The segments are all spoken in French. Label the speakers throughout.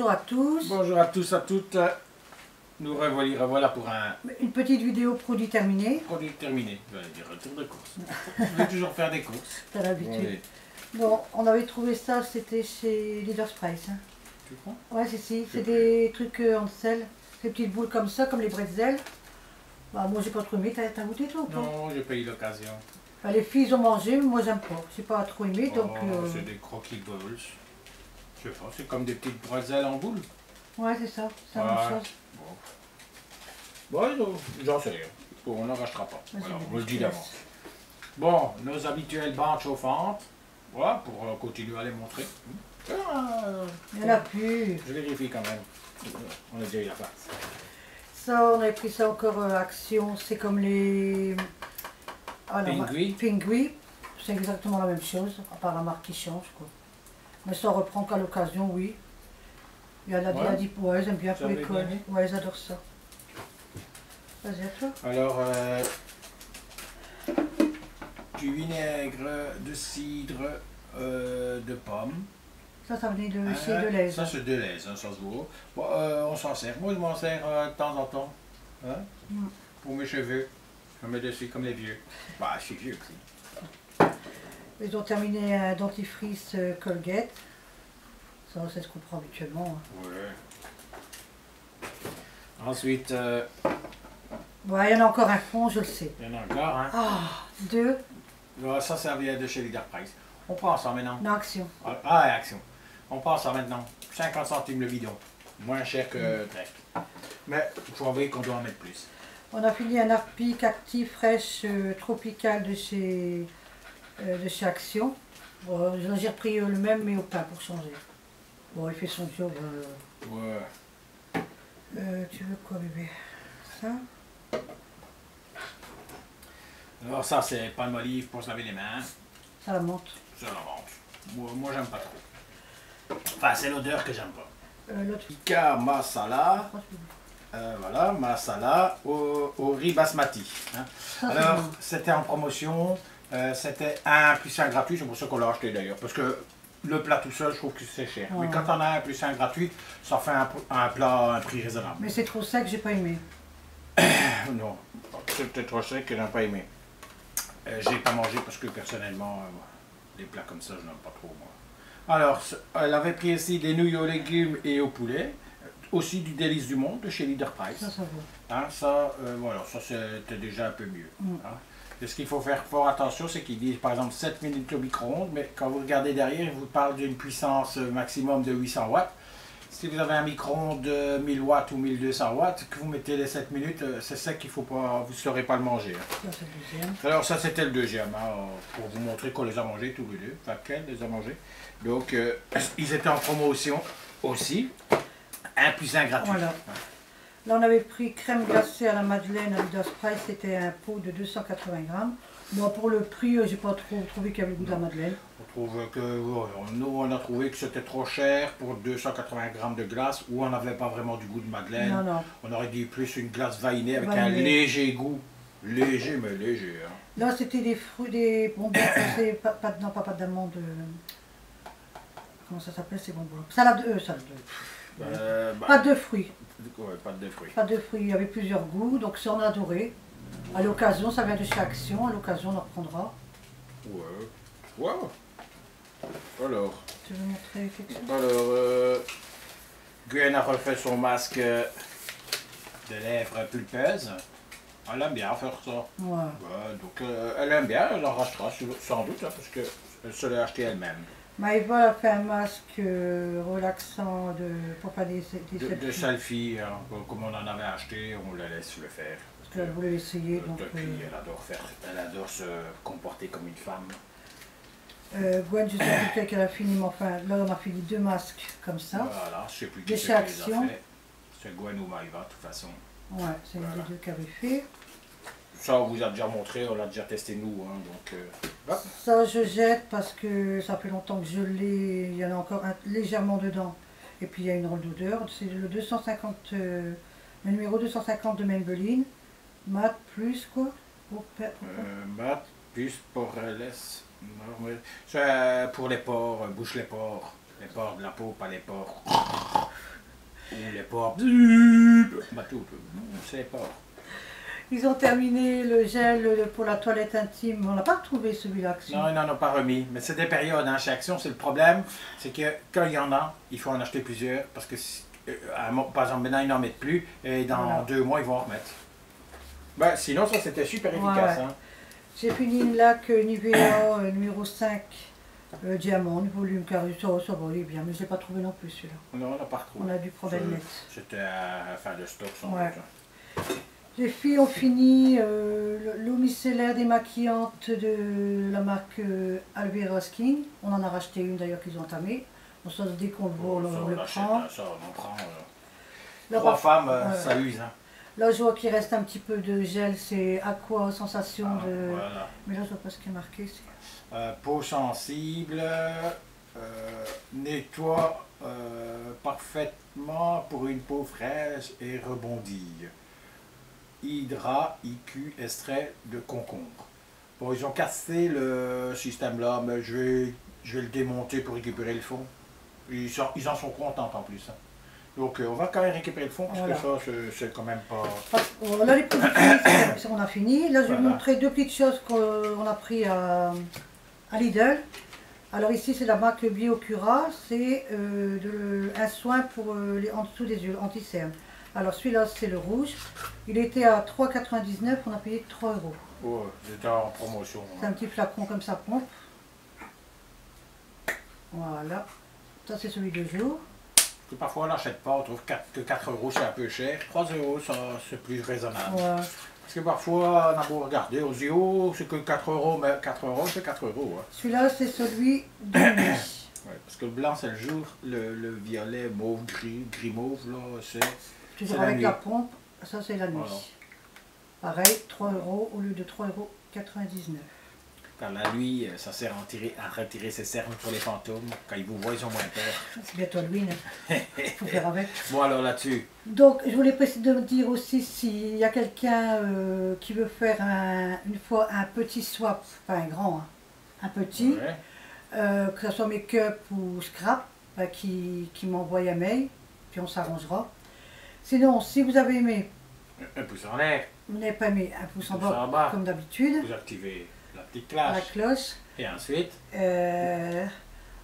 Speaker 1: Bonjour à tous.
Speaker 2: Bonjour à tous, à toutes. Nous revoilà pour un
Speaker 1: Une petite vidéo produit terminé.
Speaker 2: produit terminé. Je vais dire retour de course. Je vais toujours faire des courses.
Speaker 1: T'as l'habitude.
Speaker 2: Oui.
Speaker 1: Bon, on avait trouvé ça, c'était chez Leader's Price. Hein.
Speaker 2: Tu crois?
Speaker 1: Ouais, c'est des trucs en sel. Des petites boules comme ça, comme les bretzels. Bah, moi, j'ai pas trop aimé. T'as goûté toi ou pas?
Speaker 2: Non, j'ai pas eu l'occasion.
Speaker 1: Bah, les filles ont mangé, mais moi, j'aime pas. J'ai pas trop aimé, donc...
Speaker 2: C'est des croquis balls. Je sais pas, c'est comme des petites bretzels en boule.
Speaker 1: Ouais, c'est ça. C'est la même chose.
Speaker 2: Bon, j'en sais rien. On n'en rachètera pas. Voilà, on le dit d'avance. Bon, nos habituelles bandes chauffantes. Voilà, pour continuer à les montrer.
Speaker 1: Il y en a plus.
Speaker 2: Je vérifie quand même. On a déjà eu la place.
Speaker 1: Ça, on avait pris ça encore Action. C'est comme les...
Speaker 2: Pingui.
Speaker 1: Pingui. C'est exactement la même chose, à part la marque qui change, quoi. Mais ça reprend qu'à l'occasion, oui. Il y a dit, ouais, j'aime bien pour l'école. Ouais, ils adorent ça. Vas-y, à toi.
Speaker 2: Alors, du vinaigre de cidre de pomme.
Speaker 1: Ça venait de chez Deleuze.
Speaker 2: Ça, c'est Deleuze, hein, ça se voit. Bon, on s'en sert. Moi, je m'en sers de temps en temps. Hein, pour mes cheveux. Je mets dessus comme les vieux. Bah, je suis vieux aussi.
Speaker 1: Ils ont terminé un dentifrice Colgate. Ça, c'est ce qu'on prend habituellement. Hein.
Speaker 2: Ouais. Ensuite,
Speaker 1: ouais, il y en a encore un fond, je le sais.
Speaker 2: il y en a encore, hein.
Speaker 1: Ah, deux.
Speaker 2: Ça vient de chez Leader Price. On prend ça maintenant.
Speaker 1: Non, Action.
Speaker 2: Ah, Action. On prend ça maintenant. 50 centimes le bidon. Moins cher que Trek. Mais il faut avouer qu'on doit en mettre plus.
Speaker 1: On a fini un Harpic Active Fresh Tropical de chez Action. Bon, j'ai repris le même, mais au pain pour changer. Bon, il fait son job.
Speaker 2: Ouais.
Speaker 1: Tu veux quoi, bébé? Ça?
Speaker 2: Alors ça, c'est palmolive pour se laver les mains.
Speaker 1: Ça la monte.
Speaker 2: Ça la monte. Moi j'aime pas trop. Enfin, c'est l'odeur que j'aime pas.
Speaker 1: L'autre.
Speaker 2: Tikka masala. Voilà, masala au riz basmati. Hein. Alors, c'était en promotion. C'était 1 plus 1 gratuit. C'est pour ça qu'on l'a acheté d'ailleurs. Parce que le plat tout seul, je trouve que c'est cher.
Speaker 1: Ouais.
Speaker 2: Mais quand on a 1 plus 1 gratuit, ça fait un plat à un prix raisonnable.
Speaker 1: Mais c'est trop sec, j'ai pas aimé.
Speaker 2: Non, c'est peut-être trop sec que je n'ai pas aimé. J'ai pas mangé parce que personnellement, des plats comme ça, je n'aime pas trop moi. Alors, elle avait pris ici des nouilles aux légumes et au poulet. Aussi du délice du monde de chez Leader Price.
Speaker 1: Ça va.
Speaker 2: Hein, voilà, ça c'était déjà un peu mieux. Hein. Et ce qu'il faut faire fort attention, c'est qu'ils disent par exemple 7 minutes au micro-ondes, mais quand vous regardez derrière, ils vous parlent d'une puissance maximum de 800 watts. Si vous avez un micro-ondes de 1000 watts ou 1200 watts, que vous mettez les 7 minutes, c'est ça qu'il faut pas, vous ne saurez pas le manger. Hein.
Speaker 1: Ça, c'est le deuxième.
Speaker 2: Alors ça c'était le deuxième, hein, pour vous montrer qu'on les a mangés tous les deux, enfin qu'elle les a mangés. Donc ils étaient en promotion aussi, 1 plus 1 gratuit.
Speaker 1: Voilà. Là on avait pris crème glacée à la madeleine à Leader's Price, c'était un pot de 280 grammes. Bon, pour le prix, j'ai pas trop trouvé qu'il y avait le goût de la madeleine.
Speaker 2: On trouve que, nous on a trouvé que c'était trop cher pour 280 grammes de glace, où on n'avait pas vraiment du goût de madeleine.
Speaker 1: Non, non.
Speaker 2: On aurait dit plus une glace vainée avec un léger goût. Léger, mais léger. Hein.
Speaker 1: Là c'était des fruits, des bonbons, c'est pas pâte d'amande. Comment ça s'appelle ces bonbons? Salade de pâte de fruits.
Speaker 2: Ouais, pâte de fruits.
Speaker 1: Pâte de fruits, il y avait plusieurs goûts, donc ça on a adoré. À l'occasion, ça vient de chez Action, à l'occasion on en reprendra.
Speaker 2: Ouais. Wow. Alors.
Speaker 1: Tu veux montrer quelque chose?
Speaker 2: Alors, Gwen a refait son masque de lèvres pulpeuses. Elle aime bien faire ça.
Speaker 1: Ouais.
Speaker 2: Donc elle aime bien, elle en rachètera sans doute, hein, parce qu'elle se l'a acheté elle-même.
Speaker 1: Maëva a fait un masque relaxant pour pas des
Speaker 2: De selfie, hein, comme on en avait acheté, on la laisse le faire.
Speaker 1: Parce qu'elle voulait l'essayer.
Speaker 2: Depuis, elle adore se comporter comme une femme.
Speaker 1: Gwen, je sais plus qu'elle a fini, mais enfin, là on a fini 2 masques comme ça.
Speaker 2: Voilà, je sais plus qui
Speaker 1: de
Speaker 2: c'est
Speaker 1: chez
Speaker 2: qui les a
Speaker 1: Action.
Speaker 2: fait. C'est Gwen ou Maëva, de toute façon.
Speaker 1: Ouais, c'est
Speaker 2: Voilà.
Speaker 1: les deux qui avaient fait.
Speaker 2: Ça, on vous a déjà montré, on l'a déjà testé nous. Hein, donc,
Speaker 1: ça, je jette parce que ça fait longtemps que je l'ai. Il y en a encore légèrement dedans. Et puis il y a une rôle d'odeur. C'est le 250, le numéro 250 de Maybelline. Mat plus quoi?
Speaker 2: Mat plus poreless. C'est pour les pores, bouche les pores. Les pores de la peau, pas les pores. Ou les porcs. Bateau, c'est pas.
Speaker 1: Ils ont terminé le gel pour la toilette intime. On n'a pas retrouvé celui-là.
Speaker 2: Non, ils n'en ont pas remis. Mais c'est des périodes hein, chez Action. C'est le problème. C'est que quand il y en a, il faut en acheter plusieurs. Parce que, par exemple, maintenant, ils n'en mettent plus. Et dans 2 mois, ils vont en remettre. Ben, sinon, ça, c'était super efficace. Ouais. Hein.
Speaker 1: J'ai fini une laque Nivea numéro 5 diamant, du volume carré. Ça va, il est bien. Mais je ne l'ai pas trouvé non plus, celui-là.
Speaker 2: Non, on n'a pas retrouvé.
Speaker 1: On a du problème net.
Speaker 2: C'était à fin de stock, sans
Speaker 1: ouais.
Speaker 2: doute.
Speaker 1: Les filles ont fini l'eau micellaire démaquillante de la marque Alvera Skin. On en a racheté une d'ailleurs qu'ils ont entamée. On se dès qu'on le voit, on le prend.
Speaker 2: Ça, on en prend. 3 femmes, ça use. Hein.
Speaker 1: Là, je vois qu'il reste un petit peu de gel, c'est Aqua Sensation de...
Speaker 2: Voilà.
Speaker 1: Mais là, je vois pas ce qui est marqué.
Speaker 2: Peau sensible, nettoie parfaitement pour une peau fraîche et rebondie. Hydra, IQ, extrait de concombre. Bon, ils ont cassé le système là, mais je vais le démonter pour récupérer le fond. Ils en sont contents en plus. Hein. Donc on va quand même récupérer le fond, parce que ça, c'est quand même pas...
Speaker 1: Là, les produits, on a fini. Là, je vais vous montrer 2 petites choses qu'on a pris à Lidl. Alors ici, c'est la marque Biocura. C'est un soin pour en dessous des yeux, anti-cerne. Alors celui-là, c'est le rouge. Il était à 3,99 €, on a payé 3 €.
Speaker 2: Ouais, c'était en promotion.
Speaker 1: C'est un petit flacon comme ça, pompe. Voilà. Ça, c'est celui de jour.
Speaker 2: Que parfois on n'achète pas, on trouve que 4 € c'est un peu cher. 3 € c'est plus raisonnable. Ouais. Parce que parfois on a beau regarder, on se dit oh c'est que 4 €, mais 4 € c'est 4 €. Hein.
Speaker 1: Celui-là c'est celui de nuit.
Speaker 2: Ouais, parce que le blanc c'est le jour, le violet, mauve, gris mauve, là c'est.
Speaker 1: Toujours avec la pompe, ça c'est la nuit. Voilà. Pareil, 3 € au lieu de 3,99 €.
Speaker 2: Car la nuit, ça sert à retirer ses cernes sur les fantômes. Quand ils vous voient, ils ont moins peur.
Speaker 1: C'est bientôt Halloween. Il faut faire avec.
Speaker 2: Bon alors là-dessus.
Speaker 1: Donc je voulais préciser de dire aussi s'il y a quelqu'un qui veut faire une fois un petit swap, pas un grand, hein, un petit, que ce soit make-up ou scrap, qui m'envoie un mail, puis on s'arrangera. Sinon, si vous avez aimé,
Speaker 2: un pouce en l'air.
Speaker 1: Vous n'avez pas aimé un pouce en bas, comme d'habitude.
Speaker 2: Vous activez la petite cloche.
Speaker 1: La cloche.
Speaker 2: Et ensuite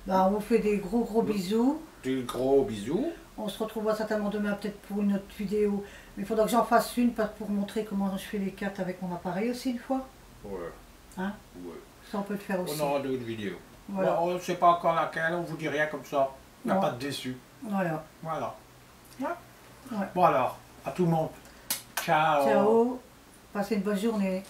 Speaker 1: on vous fait des gros bisous.
Speaker 2: Des gros bisous.
Speaker 1: On se retrouvera certainement demain peut-être pour une autre vidéo. Mais il faudra que j'en fasse une pour montrer comment je fais les cartes avec mon appareil aussi une fois.
Speaker 2: Ouais.
Speaker 1: Hein? Ouais. Ça on peut le faire aussi.
Speaker 2: On aura d'autres vidéos.
Speaker 1: Voilà.
Speaker 2: Bon, on ne sait pas encore laquelle, on vous dit rien comme ça. Il n'y a pas de déçu.
Speaker 1: Voilà.
Speaker 2: Voilà. Ouais. Ouais. Bon alors, à tout le monde. Ciao.
Speaker 1: Ciao. Passez une bonne journée.